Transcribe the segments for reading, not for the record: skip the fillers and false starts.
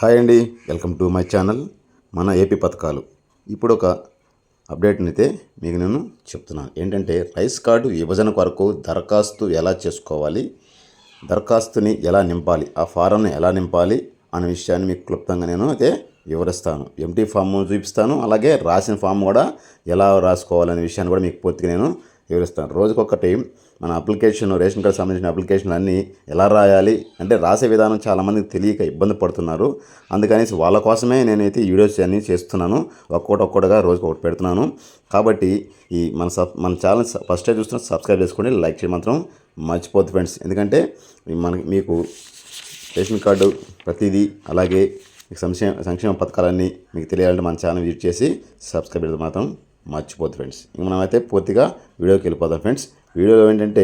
Hi అండి, welcome to my channel మన AP పథకాలు. ఇప్పుడు ఒక అప్డేట్ని అయితే మీకు నేను చెప్తున్నాను. ఏంటంటే రైస్ కార్డు విభజన కొరకు దరఖాస్తు ఎలా చేసుకోవాలి, దరఖాస్తుని ఎలా నింపాలి, ఆ ఫారంని ఎలా నింపాలి అనే విషయాన్ని మీకు క్లుప్తంగా నేను అయితే వివరిస్తాను. ఎంటీ ఫామ్ చూపిస్తాను, అలాగే రాసిన ఫామ్ కూడా ఎలా రాసుకోవాలనే విషయాన్ని కూడా మీకు పూర్తిగా నేను వివరిస్తాను. రోజుకొకటి మన అప్లికేషన్, రేషన్ కార్డు సంబంధించిన అప్లికేషన్లు అన్నీ ఎలా రాయాలి అంటే రాసే విధానం చాలామందికి తెలియక ఇబ్బంది పడుతున్నారు. అందుకని వాళ్ళ కోసమే నేనైతే వీడియోస్ అన్నీ చేస్తున్నాను. ఒక్కొక్కటిగా రోజుకి ఒకటి పెడుతున్నాను. కాబట్టి ఈ మన ఛానల్ ఫస్ట్ టైం చూస్తున్న సబ్స్క్రైబ్ చేసుకోండి, లైక్ చేయడం మాత్రం మర్చిపోద్దు ఫ్రెండ్స్. ఎందుకంటే మీకు రేషన్ కార్డు ప్రతిదీ, అలాగే సంక్షేమ పథకాలన్నీ మీకు తెలియాలంటే మన ఛానల్ విజిట్ చేసి సబ్స్క్రైబ్ చేయడం మాత్రం మర్చిపోద్దు ఫ్రెండ్స్. ఇంక మనమైతే పూర్తిగా వీడియోకి వెళ్ళిపోదాం ఫ్రెండ్స్. వీడియోలో ఏంటంటే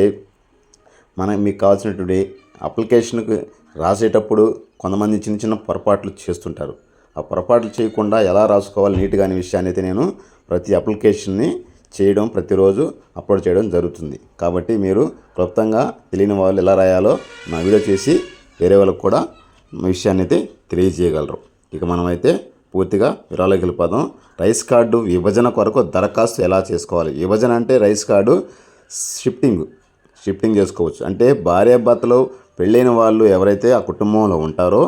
మీకు కావాల్సినటువంటి అప్లికేషన్కి రాసేటప్పుడు కొంతమంది చిన్న చిన్న పొరపాట్లు చేస్తుంటారు. ఆ పొరపాట్లు చేయకుండా ఎలా రాసుకోవాలి నీట్గా అనే విషయాన్ని అయితే నేను ప్రతి అప్లికేషన్ని చేయడం, ప్రతిరోజు అప్లోడ్ చేయడం జరుగుతుంది. కాబట్టి మీరు క్లుప్తంగా తెలియని వాళ్ళు ఎలా రాయాలో నా వీడియో చేసి వేరే వాళ్ళకు కూడా విషయాన్ని అయితే తెలియజేయగలరు. ఇక మనమైతే పూర్తిగా వివరాలకు వెళ్ళిపోదాం. రైస్ కార్డు విభజన కొరకు దరఖాస్తు ఎలా చేసుకోవాలి. విభజన అంటే రైస్ కార్డు షిఫ్టింగ్ చేసుకోవచ్చు. అంటే భార్యాభర్తలు పెళ్ళైన వాళ్ళు ఎవరైతే ఆ కుటుంబంలో ఉంటారో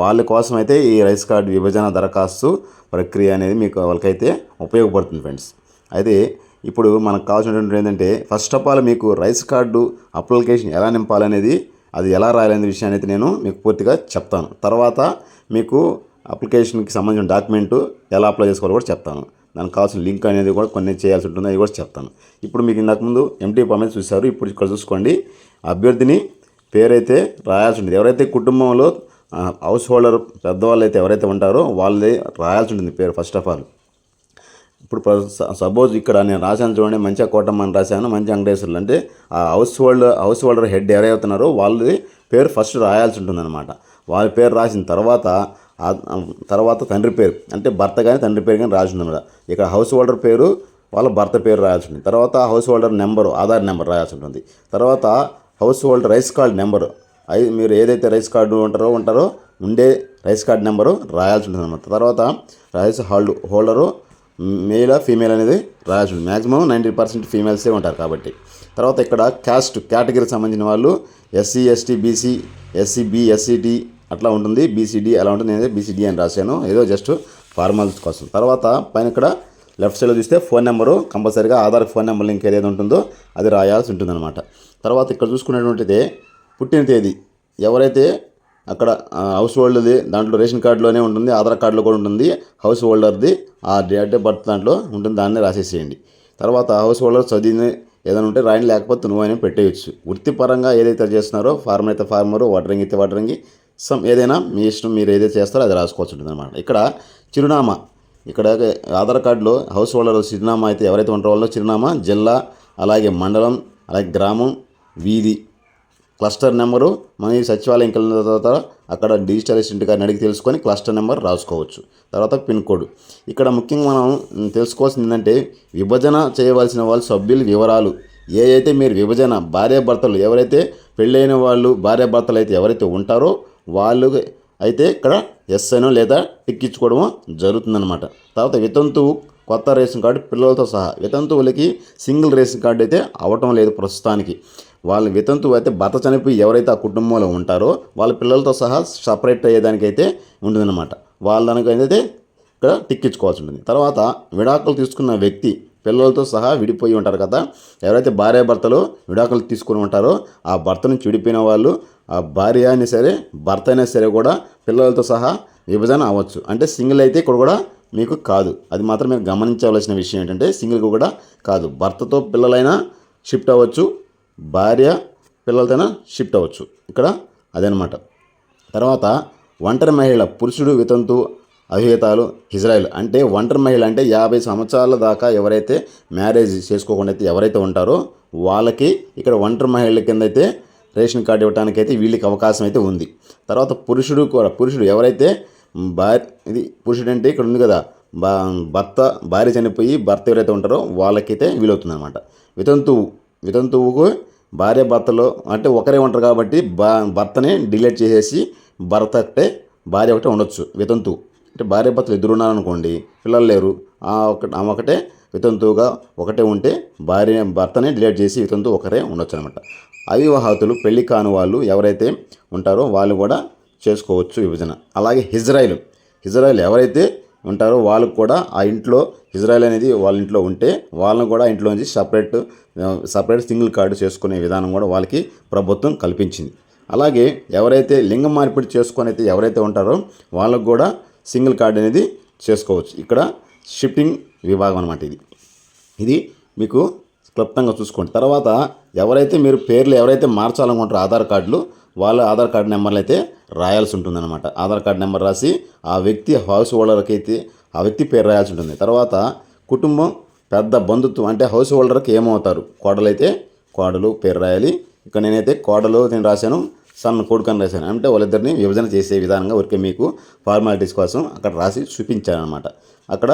వాళ్ళ కోసం అయితే ఈ రైస్ కార్డు విభజన దరఖాస్తు ప్రక్రియ అనేది మీకు వాళ్ళకైతే ఉపయోగపడుతుంది ఫ్రెండ్స్. అయితే ఇప్పుడు మనకు కావాల్సినటువంటి ఏంటంటే ఫస్ట్ ఆఫ్ ఆల్ మీకు రైస్ కార్డు అప్లికేషన్ ఎలా నింపాలనేది, అది ఎలా రాయాలనే విషయాన్ని అయితే నేను మీకు పూర్తిగా చెప్తాను. తర్వాత మీకు అప్లికేషన్కి సంబంధించిన డాక్యుమెంటు ఎలా అప్లై చేసుకోవాలో కూడా చెప్తాను. దానికి కావాల్సిన లింక్ అనేది కూడా కొన్ని చేయాల్సి ఉంటుంది, అది కూడా చెప్తాను. ఇప్పుడు మీకు ఇంతకుముందు ఎంటీ ఫామ్ చూశారు. ఇప్పుడు ఇక్కడ చూసుకోండి, అభ్యర్థిని పేరైతే రాయాల్సి ఉంటుంది. ఎవరైతే కుటుంబంలో హౌస్ హోల్డర్ పెద్దవాళ్ళు అయితే ఎవరైతే ఉంటారో వాళ్ళే రాయాల్సి ఉంటుంది పేరు ఫస్ట్ ఆఫ్ ఆల్. ఇప్పుడు సపోజ్ ఇక్కడ నేను రాశాను చూడండి, మంచిగా కోటమ్మ అని రాశాను, మంచి వెంకటేశ్వర్లు. అంటే ఆ హౌస్ హోల్డర్ హెడ్ ఎవరైతున్నారో వాళ్ళది పేరు ఫస్ట్ రాయాల్సి ఉంటుంది అనమాట. వాళ్ళ పేరు రాసిన తర్వాత తండ్రి పేరు, అంటే భర్త కానీ తండ్రి పేరు కానీ రాసి ఉంటుంది. ఇక్కడ హౌస్ హోల్డర్ పేరు వాళ్ళ భర్త పేరు రాయాల్సి ఉంటుంది. తర్వాత house holder number, Aadhaar number రాయాల్సి ఉంటుంది. తర్వాత house holder rice card number, మీరు ఏదైతే రైస్ కార్డు ఉంటారో ఉండే రైస్ కార్డు నెంబరు రాయాల్సి ఉంటుంది అన్నమాట. తర్వాత రైస్ హోల్డరు మేలా ఫీమేల్ అనేది రాయాల్సి ఉంటుంది. మ్యాక్సిమం 90% ఫీమేల్సే ఉంటారు కాబట్టి. తర్వాత ఇక్కడ కేటగిరీకి సంబంధించిన వాళ్ళు SC, ST, BC, SCB, SCT అట్లా ఉంటుంది. బీసీడీ అలా ఉంటుంది. నేను బీసీడీ అని రాశాను, ఏదో జస్ట్ ఫార్మాలిటీ కోసం. తర్వాత పైన ఇక్కడ లెఫ్ట్ సైడ్లో చూస్తే ఫోన్ నెంబరు కంపల్సరీగా ఆధార్ ఫోన్ నెంబర్ లింక్ ఏదైతే ఉంటుందో అది రాయాల్సి ఉంటుందన్నమాట. తర్వాత ఇక్కడ చూసుకునేటువంటిది పుట్టిన తేదీ, ఎవరైతే అక్కడ హౌస్ హోల్డర్ది దాంట్లో రేషన్ కార్డులోనే ఉంటుంది, ఆధార్ కార్డులో కూడా ఉంటుంది. హౌస్ హోల్డర్ది ఆ డేట్ ఆఫ్ బర్త్ దాంట్లో ఉంటుంది, దాన్ని రాసేసేయండి. తర్వాత హౌస్ హోల్డర్ చదివిన ఏదైనా ఉంటే రాయని, లేకపోతే నువ్వు అయినా పెట్టేయచ్చు. వృత్తిపరంగా ఏదైతే చేస్తున్నారో ఫార్మర్ అయితే ఫార్మరు, వాటరింగ్ అయితే వాటరింగ్, ఏదైనా మీ ఇష్టం, మీరు ఏదైతే చేస్తారో అది రాసుకోవచ్చు ఉంటుంది అనమాట. ఇక్కడ చిరునామా, ఇక్కడ ఆధార్ కార్డులో హౌస్ హోల్డర్ చిరునామా అయితే ఎవరైతే ఉంటారో వాళ్ళు చిరునామా, జిల్లా, అలాగే మండలం, అలాగే గ్రామం, వీధి, క్లస్టర్ నెంబరు. మన సచివాలయం వెళ్ళిన తర్వాత అక్కడ డిజిటల్ అసిస్టెంట్ గారిని అడిగి తెలుసుకొని క్లస్టర్ నెంబర్ రాసుకోవచ్చు. తర్వాత పిన్ కోడ్. ఇక్కడ ముఖ్యంగా మనం తెలుసుకోవాల్సింది ఏంటంటే విభజన చేయవలసిన వాళ్ళ సభ్యుల వివరాలు. అయితే మీరు విభజన భార్యాభర్తలు ఎవరైతే పెళ్ళైన వాళ్ళు భార్యాభర్తలు అయితే ఎవరైతే ఉంటారో వాళ్ళు అయితే ఇక్కడ ఎస్ఐనో లేదా టిక్ ఇచ్చుకోవడమో జరుగుతుందన్నమాట. తర్వాత వితంతువు కొత్త రేషన్ కార్డు పిల్లలతో సహా. వితంతువులకి సింగిల్ రేషన్ కార్డు అయితే అవ్వటం లేదు ప్రస్తుతానికి. వాళ్ళ వితంతువు అయితే భర్త చనిపోయి ఎవరైతే ఆ కుటుంబంలో ఉంటారో వాళ్ళ పిల్లలతో సహా సపరేట్ అయ్యేదానికైతే ఉంటుందన్నమాట. వాళ్ళదానికైతే ఇక్కడ టిక్ ఇచ్చుకోవాల్సి ఉంటుంది. తర్వాత విడాకులు తీసుకున్న వ్యక్తి పిల్లలతో సహా విడిపోయి ఉంటారు కదా, ఎవరైతే భార్యాభర్తలు విడాకులు తీసుకుని ఉంటారో ఆ భర్త నుంచి విడిపోయిన వాళ్ళు, ఆ భార్య అయినా సరే భర్త అయినా సరే కూడా పిల్లలతో సహా విభజన అవ్వచ్చు. అంటే సింగిల్ అయితే ఇక్కడ కూడా మీకు కాదు. అది మాత్రం మీరు గమనించవలసిన విషయం ఏంటంటే సింగిల్గా కూడా కాదు, భర్తతో పిల్లలైనా షిఫ్ట్ అవ్వచ్చు, భార్య పిల్లలతోనైనా షిఫ్ట్ అవ్వచ్చు. ఇక్కడ అదనమాట. తర్వాత ఒంటరి మహిళ, పురుషుడు వితంతు, అవిహితాలు, ఇజ్రాయిల్. అంటే ఒంటరి మహిళ అంటే 50 సంవత్సరాల దాకా ఎవరైతే మ్యారేజ్ చేసుకోకుండా అయితే ఎవరైతే ఉంటారో వాళ్ళకి ఇక్కడ ఒంటరి మహిళల కింద అయితే రేషన్ కార్డు ఇవ్వడానికి అయితే వీళ్ళకి అవకాశం అయితే ఉంది. తర్వాత పురుషుడు ఎవరైతే పురుషుడు అంటే ఇక్కడ ఉంది కదా, భార్య చనిపోయి భర్త ఎవరైతే ఉంటారో వాళ్ళకైతే వీలవుతుంది అనమాట. వితంతువుకు భార్య భర్తలో అంటే ఒకరే ఉంటారు కాబట్టి భర్తనే డిలీట్ చేసేసి భర్త అంటే భార్య ఒకటే ఉండొచ్చు వితంతు. అంటే భార్య భర్తలు ఇద్దరు ఉన్నారనుకోండి, పిల్లలు లేరు, ఆమె ఒకటే వితంతువుగా ఒకటే ఉంటే భర్తనే డిలీట్ చేసి వితంతు ఒకరే ఉండొచ్చు అనమాట. అవివాహితులు పెళ్లి కాని వాళ్ళు ఎవరైతే ఉంటారో వాళ్ళు కూడా చేసుకోవచ్చు విభజన. అలాగే ఇజ్రాయిల్ ఎవరైతే ఉంటారో వాళ్ళకు కూడా ఆ ఇంట్లో ఇజ్రాయిల్ అనేది వాళ్ళ ఇంట్లో ఉంటే వాళ్ళని కూడా ఇంట్లో నుంచి సపరేట్ సింగిల్ కార్డు చేసుకునే విధానం కూడా వాళ్ళకి ప్రభుత్వం కల్పించింది. అలాగే ఎవరైతే లింగ మార్పిడి చేసుకొని అయితే ఎవరైతే ఉంటారో వాళ్ళకు కూడా సింగిల్ కార్డు అనేది చేసుకోవచ్చు. ఇక్కడ షిఫ్టింగ్ విభాగం అనమాట. ఇది మీకు క్లుప్తంగా చూసుకోండి. తర్వాత ఎవరైతే మీరు పేర్లు ఎవరైతే మార్చాలనుకుంటారో ఆధార్ కార్డులు, వాళ్ళ ఆధార్ కార్డు నెంబర్లు అయితే రాయాల్సి ఉంటుందన్నమాట. ఆధార్ కార్డు నెంబర్ రాసి ఆ వ్యక్తి హౌస్ హోల్డర్కి అయితే ఆ వ్యక్తి పేరు రాయాల్సి ఉంటుంది. తర్వాత కుటుంబం పెద్ద బంధుత్వం అంటే హౌస్ హోల్డర్కి ఏమవుతారు, కోడలైతే కోడలు పేరు రాయాలి. ఇక్కడ నేనైతే కోడలు నేను రాశాను, సన్న కొడుకు అని రాశాను. అంటే వాళ్ళిద్దరిని విభజన చేసే విధానంగా ఊరికే మీకు ఫార్మాలిటీస్ కోసం అక్కడ రాసి చూపించాను అనమాట. అక్కడ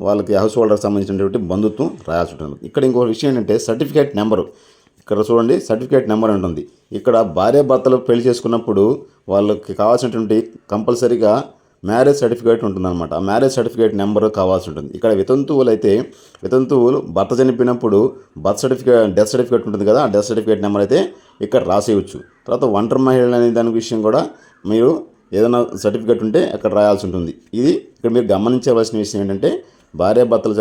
వాళ్ళకి హౌస్ హోల్డర్కి సంబంధించినటువంటి బంధుత్వం రాయాల్సి ఉంటుంది. ఇక్కడ ఇంకో విషయం ఏంటంటే సర్టిఫికేట్ నెంబరు. ఇక్కడ చూడండి, సర్టిఫికేట్ నెంబర్ ఉంటుంది. ఇక్కడ భార్యాభర్తలు పెళ్లి చేసుకున్నప్పుడు వాళ్ళకి కావాల్సినటువంటి కంపల్సరీగా మ్యారేజ్ సర్టిఫికేట్ ఉంటుందన్నమాట. ఆ మ్యారేజ్ సర్టిఫికేట్ నెంబర్ కావాల్సి ఉంటుంది. ఇక్కడ వితంతువులు భర్త చనిపోయినప్పుడు డెత్ సర్టిఫికేట్ ఉంటుంది కదా, ఆ డెత్ సర్టిఫికేట్ నెంబర్ అయితే ఇక్కడ రాసేయచ్చు. తర్వాత ఒంటరి మహిళలు అనే దాని విషయం కూడా మీరు ఏదైనా సర్టిఫికేట్ ఉంటే అక్కడ రాయాల్సి ఉంటుంది. ఇది ఇక్కడ మీరు గమనించవలసిన విషయం ఏంటంటే భార్యాభర్తలు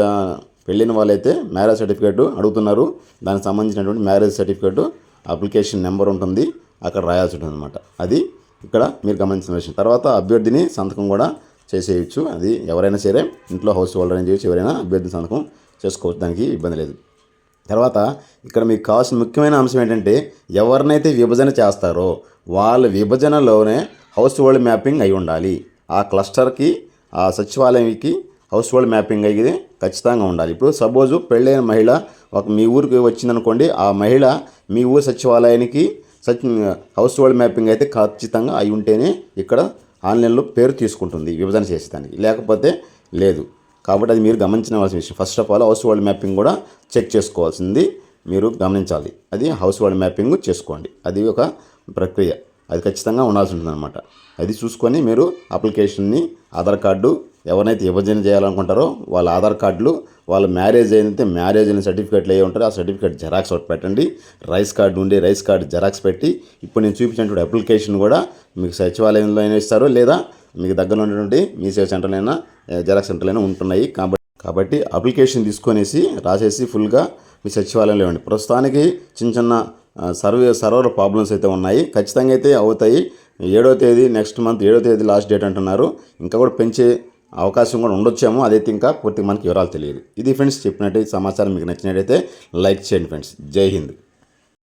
పెళ్ళిన వాళ్ళైతే మ్యారేజ్ సర్టిఫికేట్ అడుగుతున్నారు, దానికి సంబంధించినటువంటి మ్యారేజ్ సర్టిఫికేట్ అప్లికేషన్ నెంబర్ ఉంటుంది, అక్కడ రాయాల్సి ఉంటుంది అనమాట. అది ఇక్కడ మీరు గమనించిన విషయం. తర్వాత అభ్యర్థిని సంతకం కూడా చేసేయచ్చు. అది ఎవరైనా సరే ఇంట్లో హౌస్ హోల్డర్ అని చేయొచ్చు, ఎవరైనా అభ్యర్థిని సంతకం చేసుకోవచ్చు, దానికి ఇబ్బంది లేదు. తర్వాత ఇక్కడ మీకు కావాల్సిన ముఖ్యమైన అంశం ఏంటంటే ఎవరినైతే విభజన చేస్తారో వాళ్ళ విభజనలోనే హౌస్ హోల్డ్ మ్యాపింగ్ అయి ఉండాలి. ఆ క్లస్టర్కి ఆ సచివాలయంకి హౌస్ హోల్డ్ మ్యాపింగ్ అయ్యేది ఖచ్చితంగా ఉండాలి. ఇప్పుడు సపోజు పెళ్ళైన మహిళ మీ ఊరికి వచ్చిందనుకోండి, ఆ మహిళ మీ ఊరు సచివాలయానికి హౌస్ హోల్డ్ మ్యాపింగ్ అయితే ఖచ్చితంగా అయి ఉంటేనే ఇక్కడ ఆన్లైన్లో పేరు తీసుకుంటుంది విభజన చేసేదానికి, లేకపోతే లేదు. కాబట్టి అది మీరు గమనించవలసిన విషయం. First of all house hold mapping కూడా చెక్ చేసుకోవాల్సింది మీరు గమనించాలి. అది హౌస్ హోల్డ్ మ్యాపింగ్ చేసుకోండి, అది ఒక ప్రక్రియ, అది ఖచ్చితంగా ఉండాల్సి ఉంటుందన్నమాట. అది చూసుకొని మీరు అప్లికేషన్ని ఆధార్ కార్డు ఎవరైతే విభజన చేయాలనుకుంటారో వాళ్ళ ఆధార్ కార్డులు, వాళ్ళ మ్యారేజ్ అయితే మ్యారేజ్ అయిన సర్టిఫికేట్లు ఏ ఉంటారో ఆ సర్టిఫికేట్ జెరాక్స్ ఒకటి పెట్టండి. రైస్ కార్డు జెరాక్స్ పెట్టి ఇప్పుడు నేను చూపించినటువంటి అప్లికేషన్ కూడా మీకు సచివాలయంలో అయినా ఇస్తారు, లేదా మీకు దగ్గరలో ఉన్నటువంటి మీ సేవ సెంటర్లో అయినా జెరాక్స్ సెంటర్లో ఉంటున్నాయి. కాబట్టి అప్లికేషన్ తీసుకొనేసి రాసేసి ఫుల్గా మీ సచివాలయంలో ఇవ్వండి. ప్రస్తుతానికి చిన్న సర్వర్ ప్రాబ్లమ్స్ అయితే ఉన్నాయి, ఖచ్చితంగా అయితే అవుతాయి. 7వ తేదీ నెక్స్ట్ మంత్ 7వ తేదీ లాస్ట్ డేట్ అంటున్నారు. ఇంకా కూడా పెంచే అవకాశం కూడా ఉండొచ్చేమో, అదైతే ఇంకా పూర్తిగా మనకి వివరాలు తెలియదు. ఇది ఫ్రెండ్స్ చెప్పినట్టు సమాచారం మీకు నచ్చినట్టయితే లైక్ చేయండి ఫ్రెండ్స్. జై హింద్.